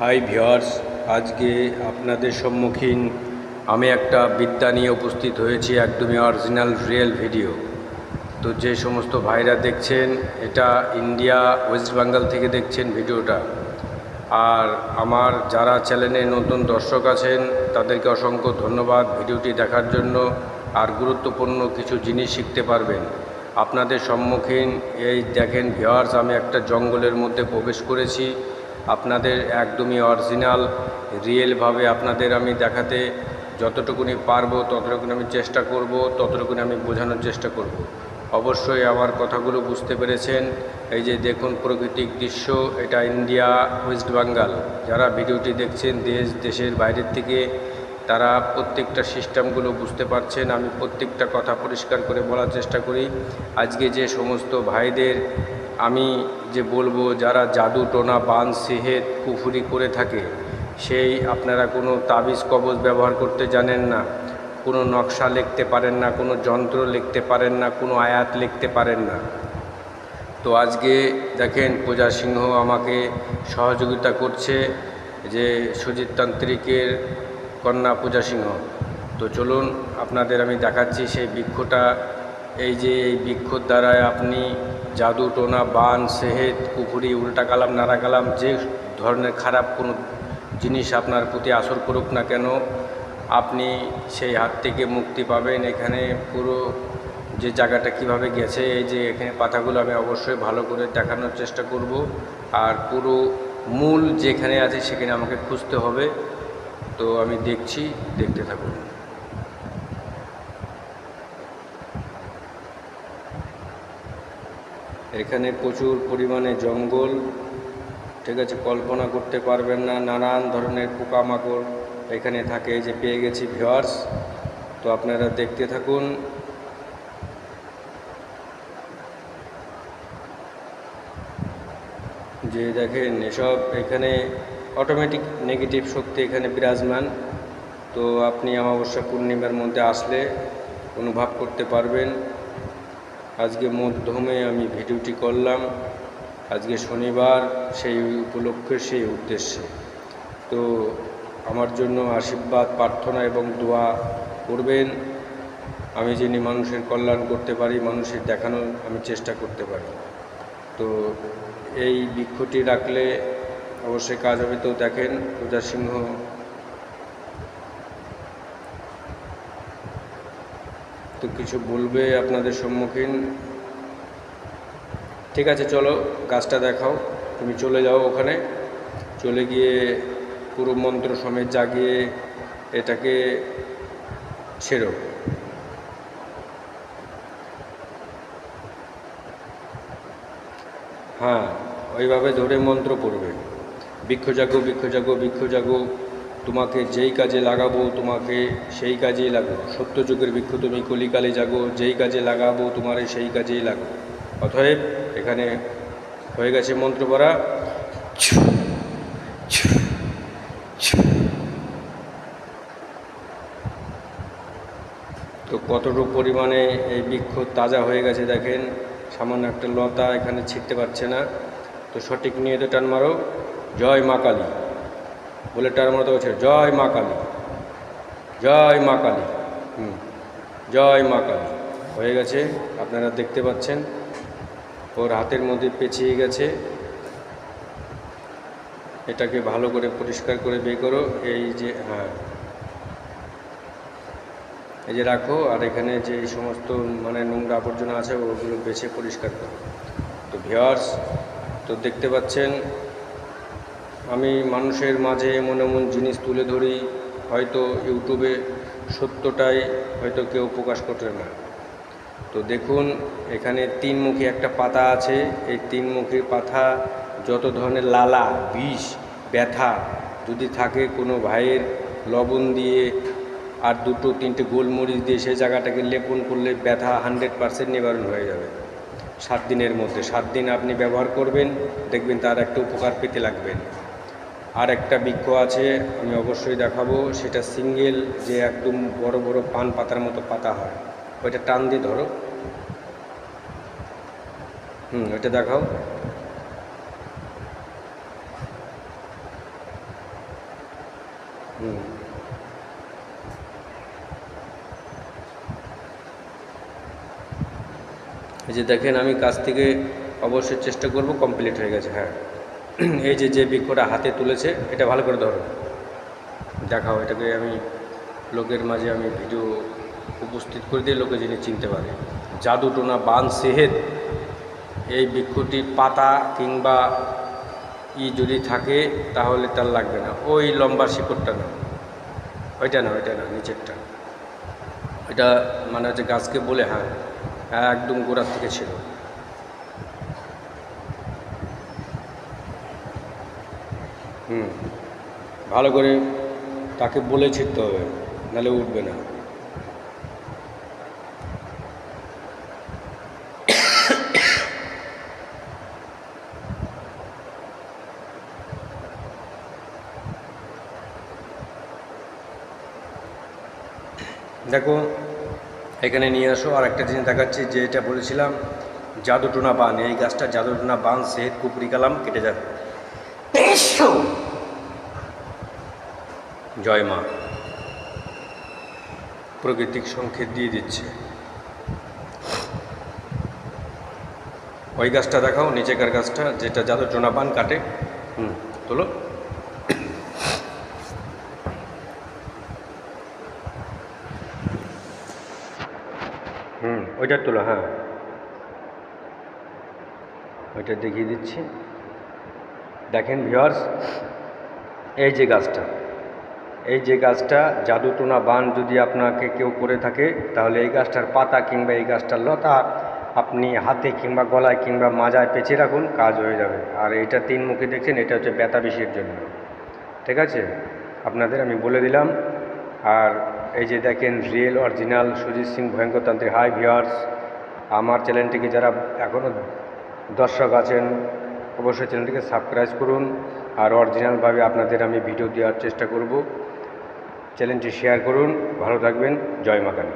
Hi viewers, আজকে আপনাদের সম্মুখীন আমি একটা বিদ্যা নিয়ে উপস্থিত হয়েছি, একদমই অরিজিনাল রিয়েল ভিডিও। তো যে সমস্ত ভাইরা দেখছেন, এটা ইন্ডিয়া ওয়েস্ট বেঙ্গল থেকে দেখছেন ভিডিওটা। আর আমার যারা চ্যানেলে নতুন দর্শক আছেন তাদেরকে অসংখ্য ধন্যবাদ ভিডিওটি দেখার জন্য। আর গুরুত্বপূর্ণ কিছু জিনিস শিখতে পারবেন। আপনাদের সম্মুখীন এই দেখেন ভিউয়ার্স, আমি একটা জঙ্গলের মধ্যে প্রবেশ করেছি। আপনাদের একদমই অরিজিনাল রিয়েলভাবে আপনাদের আমি দেখাতে যতটুকুনি পারবো ততটুকুনি আমি চেষ্টা করব, ততটুকুনি আমি বোঝানোর চেষ্টা করব। অবশ্যই আমার কথাগুলো বুঝতে পেরেছেন। এই যে দেখুন প্রাকৃতিক দৃশ্য, এটা ইন্ডিয়া ওয়েস্ট বেঙ্গল। যারা ভিডিওটি দেখছেন দেশের বাইরের থেকে, তারা প্রত্যেকটা সিস্টেমগুলো বুঝতে পারছেন। আমি প্রত্যেকটা কথা পরিষ্কার করে বলার চেষ্টা করি। আজকে যে সমস্ত ভাইদের আমি যে বলবো, যারা জাদু টোনা বান সিহের কুফুরি করে থাকে, সেই আপনারা কোনো তাবিজ কবজ ব্যবহার করতে জানেন না, কোনো নকশা লিখতে পারেন না, কোনো যন্ত্র লিখতে পারেন না, কোনো আয়াত লিখতে পারেন না। তো আজকে দেখেন পূজা সিংহ আমাকে সহযোগিতা করছে, যে সুজিত তান্ত্রিকের কন্যা পূজা সিংহ। তো চলুন আপনাদের আমি দেখাচ্ছি সেই বৃক্ষটা। এই যে এই বৃক্ষর দ্বারায় আপনি জাদু টোনা বান সেহেদ কুফুরি উল্টা কালাম নাড়া কালাম যে ধরনের খারাপ কোনো জিনিস আপনার প্রতি আসর করুক না কেন, আপনি সেই হাত থেকে মুক্তি পাবেন। এখানে পুরো যে জায়গাটা কিভাবে গেছে, এই যে এখানে পাতাগুলো আমি অবশ্যই ভালো করে দেখানোর চেষ্টা করব। আর পুরো মূল যেখানে আছে সেখানে আমাকে খুঁজতে হবে। তো আমি দেখছি, দেখতে থাকুন। এখানে প্রচুর পরিমাণে জঙ্গল, ঠিক আছে, কল্পনা করতে পারবেন না। নানান ধরনের পোকামাকড় এখানে থাকে। এই যে পেয়ে গেছি ভিউয়ার্স, তো আপনারা দেখতে থাকুন। যে দেখেন এসব এখানে অটোমেটিক নেগেটিভ শক্তি এখানে বিরাজমান। তো আপনি অমাবস্যা পূর্ণিমার মধ্যে আসলে অনুভব করতে পারবেন। আজকে মধ্যমে আমি ভিডিওটি করলাম, আজকে শনিবার, সেই উপলক্ষে, সেই উদ্দেশ্যে। তো আমার জন্য আশীর্বাদ প্রার্থনা এবং দোয়া করবেন। আমি যিনি মানুষের কল্যাণ করতে পারি, মানুষের দেখানোর আমি চেষ্টা করতে পারি। তো এই বৃক্ষটি রাখলে অবশ্যই কাজ হবে। তো দেখেন পূজা সিংহ তো কিছু বলবে আপনাদের সম্মুখীন। ঠিক আছে, চলো গাছটা দেখাও। তুমি চলে যাও ওখানে, চলে গিয়ে পুরো মন্ত্র সমেত জাগিয়ে এটাকে ছেড়ো। হ্যাঁ, ওইভাবে ধরে মন্ত্র পড়বে। বৃক্ষ জাগো, বৃক্ষ জাগো, বৃক্ষ জাগো, তোমাকে যেই কাজে লাগাবো তোমাকে সেই কাজেই লাগো। সত্যযুগের বৃক্ষ তুমি, কলিকালে জাগো, যেই কাজে লাগাবো তোমারে সেই কাজেই লাগো। অতএব এখানে হয়ে গেছে মন্ত্র পড়া। তো কতটুকু পরিমাণে এই বৃক্ষ তাজা হয়ে গেছে দেখেন। সামান্য একটা লতা এখানে ছিটতে পারছে না। তো সঠিক নিয়ে তো টান মারো, জয় মা কালী বলে টান মারতে হচ্ছে, জয় মা কালী, জয় মা কালী, জয় মা কালী। হয়ে গেছে, আপনারা দেখতে পাচ্ছেন ওর হাতের মধ্যে পেঁচিয়ে গেছে। এটাকে ভালো করে পরিষ্কার করে বের করো। এই যে, হ্যাঁ, এই যে রাখো। আর এখানে যে সমস্ত নোংরা আবর্জনা আছে ওগুলো বেছে পরিষ্কার করো। তো ভিউয়ার্স, তো দেখতে পাচ্ছেন আমি মানুষের মাঝে এমন এমন জিনিস তুলে ধরি, হয়তো ইউটিউবে সত্যটাই হয়তো কেউ প্রকাশ করবে না। তো দেখুন এখানে তিনমুখী একটা পাতা আছে। এই তিনমুখী পাতা যত ধরনের লালা, বিষ, ব্যথা যদি থাকে, কোনো ভাইয়ের লবণ দিয়ে আর 2-3টে গোলমরিচ দিয়ে সেই জায়গাটাকে লেপন করলে ব্যথা 100% নিবারণ হয়ে যাবে 7 দিনের মধ্যে। 7 দিন আপনি ব্যবহার করবেন, দেখবেন তার একটা উপকার পেতে লাগবেন। আর একটা বৃক্ষ আছে, আমি অবশ্যই দেখাবো। সেটা সিঙ্গেল, যে একদম বড় বড় পান পাতার মতো পাতা হয়, ওইটা টান দিয়ে ধরো। ওইটা দেখাও। হুম, এই যে দেখেন আমি কাছ থেকে অবশ্যই চেষ্টা করব, কমপ্লিট হয়ে গেছে। হ্যাঁ, এই যে যে বৃক্ষটা হাতে তুলেছে এটা ভালো করে ধরো, দেখাও এটাকে। আমি লোকের মাঝে আমি ভিডিও উপস্থিত করে দিয়ে লোকে যিনি চিনতে পারে। জাদুটোনা বান সেহেদ, এই বৃক্ষটির পাতা কিংবা যদি থাকে তাহলে তার লাগবে না। ওই লম্বা শিকড়টা না, ওইটা না, ওইটা না, নিচেরটা। এটা মানে হচ্ছে গাছকে বলে, হ্যাঁ একদম গোড়ার থেকে ছিল। হুম, ভালো করে তাকে বলে ছিঁড়তে হবে, নাহলে উঠবে না। দেখো এখানে নিয়ে আসো। আর একটা জিনিস দেখাচ্ছি, যে এটা বলেছিলাম জাদুটোনা বান, এই গাছটা জাদুটোনা বান সেহেদ কুপরি কালাম কেটে যাবে। জয় মা, প্রাকৃতিক সংকেত দিয়ে দিচ্ছে। ওই গাছটা দেখাও, নিচেকার গাছটা যেটা জাদুটোনা বান কাটে। তোলো। ওইটা তোলো, হ্যাঁ ওইটা দেখিয়ে দিচ্ছি। দেখেন ভিউয়ার্স, এই যে গাছটা, এই যে গাছটা জাদুটোনা বান যদি আপনাকে কেউ করে থাকে, তাহলে এই গাছটার পাতা কিংবা এই গাছটার লতা আপনি হাতে কিংবা গলায় কিংবা মাজায় পেঁচে রাখুন, কাজ হয়ে যাবে। আর এইটা 3 মুখী দেখছেন, এটা হচ্ছে ব্যথা বিষের জন্য। ঠিক আছে, আপনাদের আমি বলে দিলাম। আর এই যে দেখেন রিয়েল অরিজিনাল সুজিত সিং ভয়ঙ্করতান্ত্রিক। হাই ভিউয়ার্স, আমার চ্যানেলটিকে যারা এখনও দর্শক আছেন অবশ্যই চ্যানেলটিকে সাবস্ক্রাইব করুন। আর অরিজিনালভাবে আপনাদের আমি ভিডিও দেওয়ার চেষ্টা করব। চ্যানেলটি শেয়ার করুন। ভালো থাকবেন। জয় মা কালী।